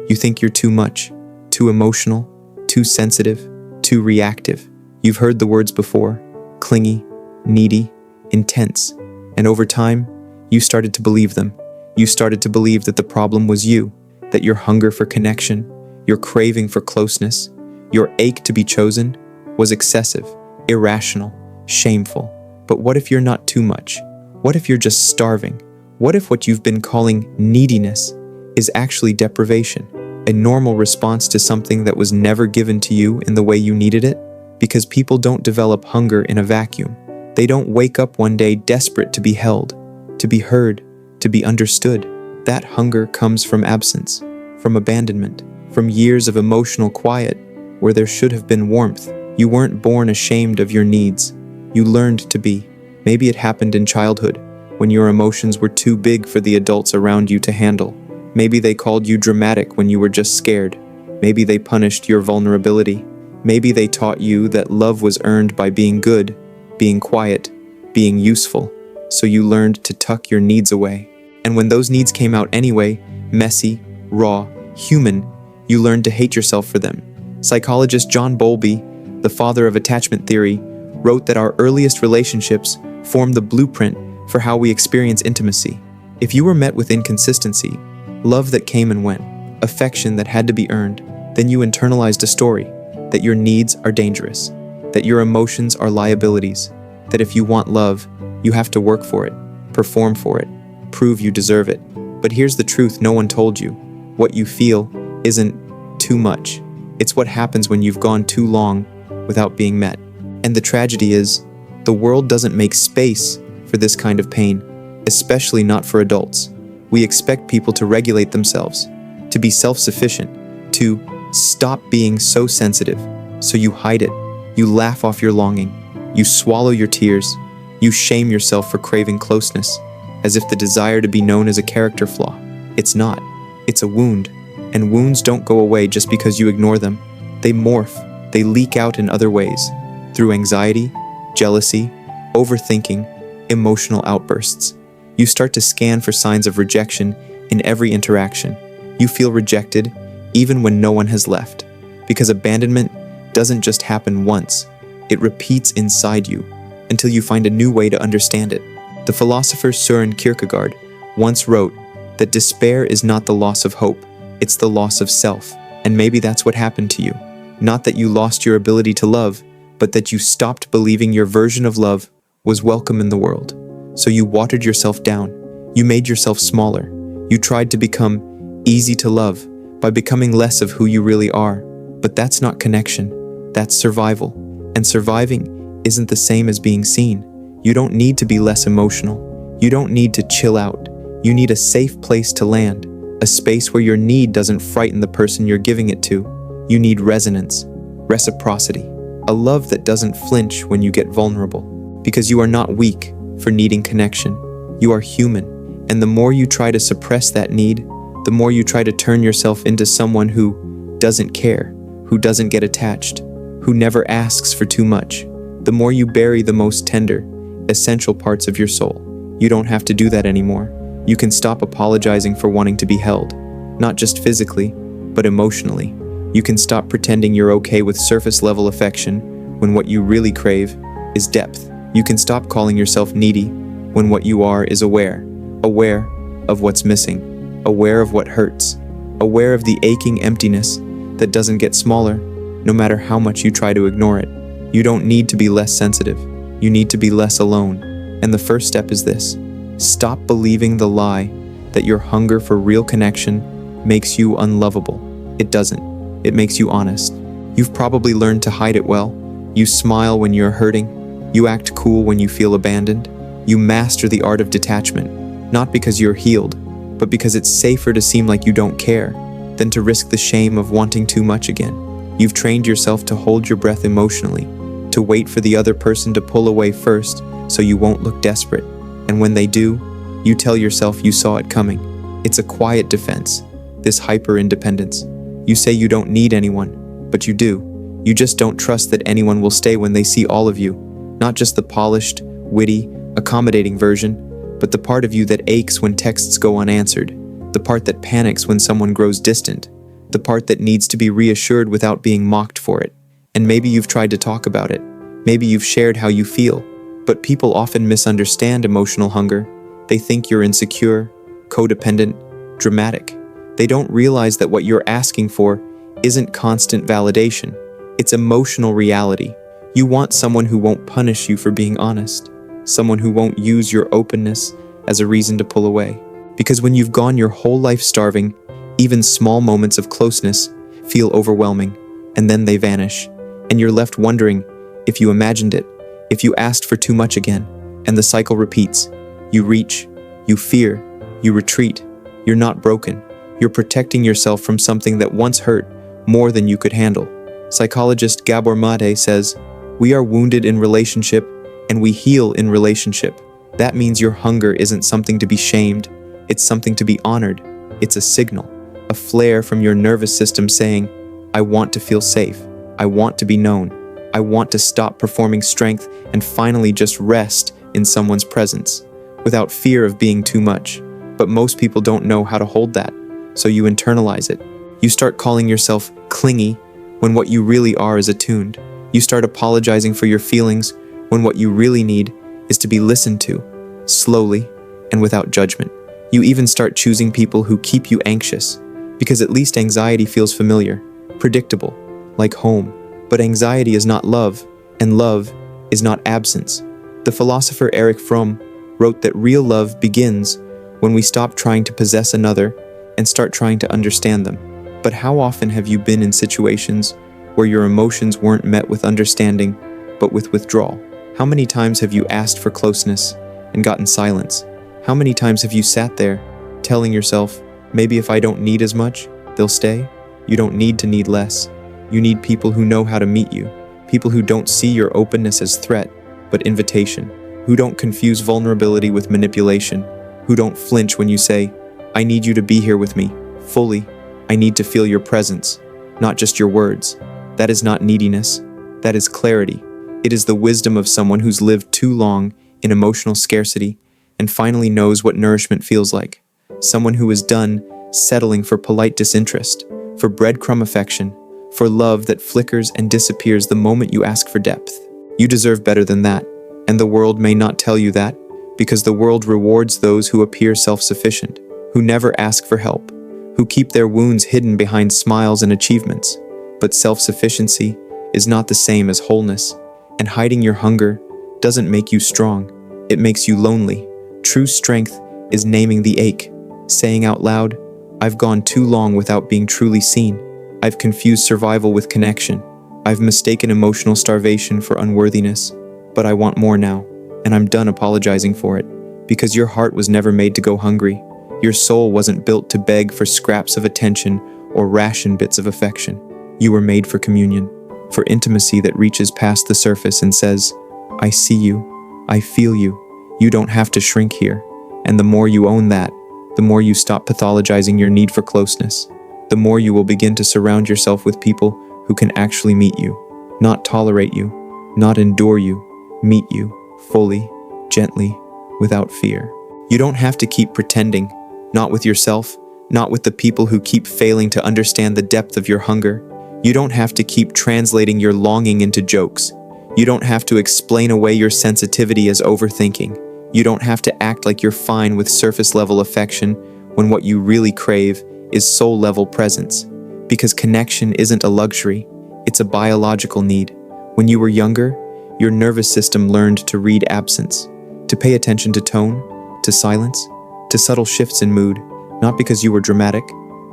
You think you're too much, too emotional, too sensitive, too reactive. You've heard the words before: clingy, needy, intense. And over time, you started to believe them. You started to believe that the problem was you, that your hunger for connection, your craving for closeness, your ache to be chosen was excessive, irrational, shameful. But what if you're not too much? What if you're just starving? What if what you've been calling neediness is actually deprivation, a normal response to something that was never given to you in the way you needed it? Because people don't develop hunger in a vacuum. They don't wake up one day desperate to be held, to be heard, to be understood. That hunger comes from absence, from abandonment, from years of emotional quiet where there should have been warmth. You weren't born ashamed of your needs. You learned to be. Maybe it happened in childhood, when your emotions were too big for the adults around you to handle. Maybe they called you dramatic when you were just scared. Maybe they punished your vulnerability. Maybe they taught you that love was earned by being good, being quiet, being useful. So you learned to tuck your needs away. And when those needs came out anyway, messy, raw, human, you learned to hate yourself for them. Psychologist John Bowlby, the father of attachment theory, wrote that our earliest relationships form the blueprint for how we experience intimacy. If you were met with inconsistency, love that came and went, affection that had to be earned, then you internalized a story that your needs are dangerous, that your emotions are liabilities, that if you want love, you have to work for it, perform for it, prove you deserve it. But here's the truth no one told you. What you feel isn't too much. It's what happens when you've gone too long without being met. And the tragedy is, the world doesn't make space for this kind of pain, especially not for adults. We expect people to regulate themselves, to be self-sufficient, to stop being so sensitive. So you hide it, you laugh off your longing, you swallow your tears, you shame yourself for craving closeness, as if the desire to be known is a character flaw. It's not. It's a wound. And wounds don't go away just because you ignore them. They morph, they leak out in other ways, through anxiety, jealousy, overthinking, emotional outbursts. You start to scan for signs of rejection in every interaction. You feel rejected even when no one has left. Because abandonment doesn't just happen once, it repeats inside you until you find a new way to understand it. The philosopher Søren Kierkegaard once wrote that despair is not the loss of hope, it's the loss of self. And maybe that's what happened to you. Not that you lost your ability to love, but that you stopped believing your version of love was welcome in the world. So you watered yourself down. You made yourself smaller. You tried to become easy to love by becoming less of who you really are. But that's not connection. That's survival. And surviving isn't the same as being seen. You don't need to be less emotional. You don't need to chill out. You need a safe place to land, a space where your need doesn't frighten the person you're giving it to. You need resonance, reciprocity, a love that doesn't flinch when you get vulnerable. Because you are not weak for needing connection. You are human. And the more you try to suppress that need, the more you try to turn yourself into someone who doesn't care, who doesn't get attached, who never asks for too much, the more you bury the most tender, essential parts of your soul. You don't have to do that anymore. You can stop apologizing for wanting to be held, not just physically, but emotionally. You can stop pretending you're okay with surface-level affection when what you really crave is depth. You can stop calling yourself needy when what you are is aware of what's missing, aware of what hurts, aware of the aching emptiness that doesn't get smaller no matter how much you try to ignore it. You don't need to be less sensitive. You need to be less alone. And the first step is this: stop believing the lie that your hunger for real connection makes you unlovable. It doesn't. It makes you honest. You've probably learned to hide it well. You smile when you're hurting. You act cool when you feel abandoned. You master the art of detachment, not because you're healed, but because it's safer to seem like you don't care than to risk the shame of wanting too much again. You've trained yourself to hold your breath emotionally, to wait for the other person to pull away first so you won't look desperate. And when they do, you tell yourself you saw it coming. It's a quiet defense, this hyper-independence. You say you don't need anyone, but you do. You just don't trust that anyone will stay when they see all of you, not just the polished, witty, accommodating version, but the part of you that aches when texts go unanswered, the part that panics when someone grows distant, the part that needs to be reassured without being mocked for it. And maybe you've tried to talk about it. Maybe you've shared how you feel. But people often misunderstand emotional hunger. They think you're insecure, codependent, dramatic. They don't realize that what you're asking for isn't constant validation. It's emotional reality. You want someone who won't punish you for being honest. Someone who won't use your openness as a reason to pull away. Because when you've gone your whole life starving, even small moments of closeness feel overwhelming, and then they vanish. And you're left wondering if you imagined it, if you asked for too much again, and the cycle repeats. You reach, you fear, you retreat. You're not broken. You're protecting yourself from something that once hurt more than you could handle. Psychologist Gabor Mate says, "We are wounded in relationship, and we heal in relationship." That means your hunger isn't something to be shamed. It's something to be honored. It's a signal, a flare from your nervous system saying, "I want to feel safe. I want to be known. I want to stop performing strength and finally just rest in someone's presence, without fear of being too much." But most people don't know how to hold that, so you internalize it. You start calling yourself clingy when what you really are is attuned. You start apologizing for your feelings when what you really need is to be listened to, slowly and without judgment. You even start choosing people who keep you anxious, because at least anxiety feels familiar, predictable, like home. But anxiety is not love, and love is not absence. The philosopher Erich Fromm wrote that real love begins when we stop trying to possess another and start trying to understand them. But how often have you been in situations where your emotions weren't met with understanding, but with withdrawal? How many times have you asked for closeness and gotten silence? How many times have you sat there, telling yourself, maybe if I don't need as much, they'll stay? You don't need to need less. You need people who know how to meet you, people who don't see your openness as threat, but invitation, who don't confuse vulnerability with manipulation, who don't flinch when you say, "I need you to be here with me, fully. I need to feel your presence, not just your words." That is not neediness. That is clarity. It is the wisdom of someone who's lived too long in emotional scarcity and finally knows what nourishment feels like. Someone who is done settling for polite disinterest, for breadcrumb affection, for love that flickers and disappears the moment you ask for depth. You deserve better than that, and the world may not tell you that, because the world rewards those who appear self-sufficient, who never ask for help, who keep their wounds hidden behind smiles and achievements. But self-sufficiency is not the same as wholeness, and hiding your hunger doesn't make you strong, it makes you lonely. True strength is naming the ache, saying out loud, "I've gone too long without being truly seen. I've confused survival with connection. I've mistaken emotional starvation for unworthiness, but I want more now, and I'm done apologizing for it, because your heart was never made to go hungry. Your soul wasn't built to beg for scraps of attention or ration bits of affection. You were made for communion, for intimacy that reaches past the surface and says, I see you, I feel you, you don't have to shrink here." And the more you own that, the more you stop pathologizing your need for closeness. The more you will begin to surround yourself with people who can actually meet you, not tolerate you, not endure you, meet you fully, gently, without fear. You don't have to keep pretending, not with yourself, not with the people who keep failing to understand the depth of your hunger. You don't have to keep translating your longing into jokes. You don't have to explain away your sensitivity as overthinking. You don't have to act like you're fine with surface-level affection when what you really crave is soul-level presence. Because connection isn't a luxury, it's a biological need. When you were younger, your nervous system learned to read absence, to pay attention to tone, to silence, to subtle shifts in mood, not because you were dramatic,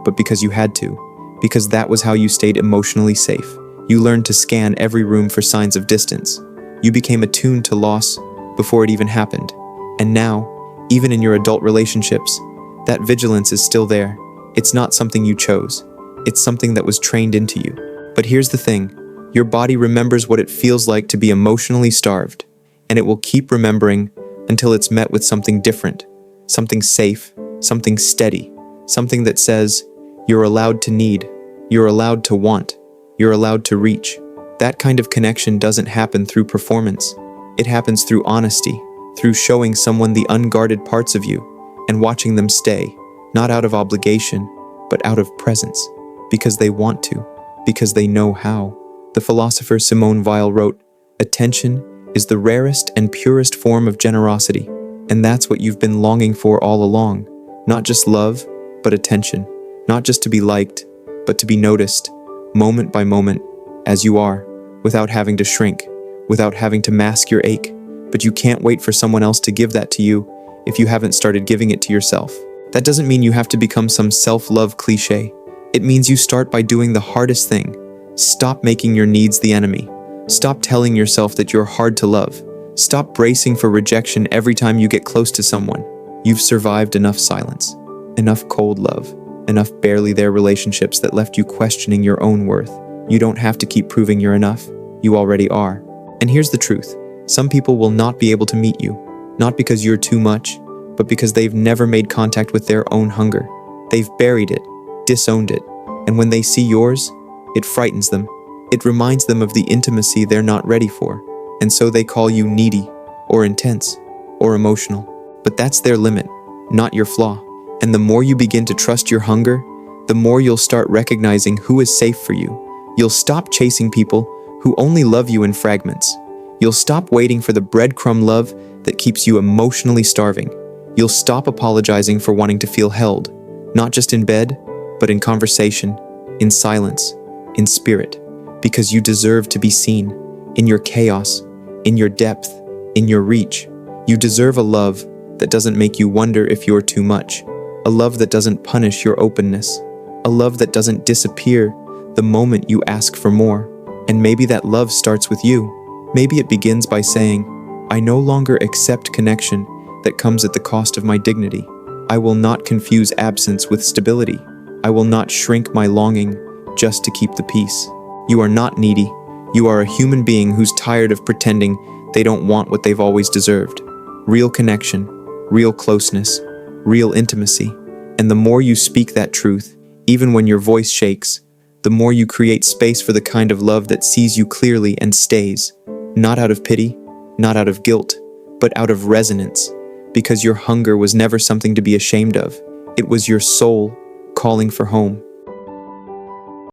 but because you had to, because that was how you stayed emotionally safe. You learned to scan every room for signs of distance. You became attuned to loss before it even happened. And now, even in your adult relationships, that vigilance is still there. It's not something you chose. It's something that was trained into you. But here's the thing. Your body remembers what it feels like to be emotionally starved, and it will keep remembering until it's met with something different, something safe, something steady, something that says, you're allowed to need, you're allowed to want, you're allowed to reach. That kind of connection doesn't happen through performance. It happens through honesty, through showing someone the unguarded parts of you and watching them stay, not out of obligation, but out of presence. because they want to, because they know how. The philosopher Simone Weil wrote, "Attention is the rarest and purest form of generosity, and that's what you've been longing for all along. Not just love, but attention. Not just to be liked, but to be noticed, moment by moment, as you are, without having to shrink, without having to mask your ache. But you can't wait for someone else to give that to you if you haven't started giving it to yourself." That doesn't mean you have to become some self-love cliche. It means you start by doing the hardest thing. Stop making your needs the enemy. Stop telling yourself that you're hard to love. Stop bracing for rejection every time you get close to someone. You've survived enough silence, enough cold love, enough barely there relationships that left you questioning your own worth. You don't have to keep proving you're enough. You already are. And here's the truth. Some people will not be able to meet you, not because you're too much, but because they've never made contact with their own hunger. They've buried it, disowned it, and when they see yours, it frightens them. It reminds them of the intimacy they're not ready for, and so they call you needy, or intense, or emotional. But that's their limit, not your flaw. And the more you begin to trust your hunger, the more you'll start recognizing who is safe for you. You'll stop chasing people who only love you in fragments. You'll stop waiting for the breadcrumb love that keeps you emotionally starving. You'll stop apologizing for wanting to feel held, not just in bed, but in conversation, in silence, in spirit, because you deserve to be seen, in your chaos, in your depth, in your reach. You deserve a love that doesn't make you wonder if you're too much, a love that doesn't punish your openness, a love that doesn't disappear the moment you ask for more. And maybe that love starts with you. Maybe it begins by saying, "I no longer accept connection that comes at the cost of my dignity. I will not confuse absence with stability. I will not shrink my longing just to keep the peace." You are not needy. You are a human being who's tired of pretending they don't want what they've always deserved. Real connection, real closeness, real intimacy. And the more you speak that truth, even when your voice shakes, the more you create space for the kind of love that sees you clearly and stays, not out of pity, not out of guilt, but out of resonance, because your hunger was never something to be ashamed of. It was your soul calling for home.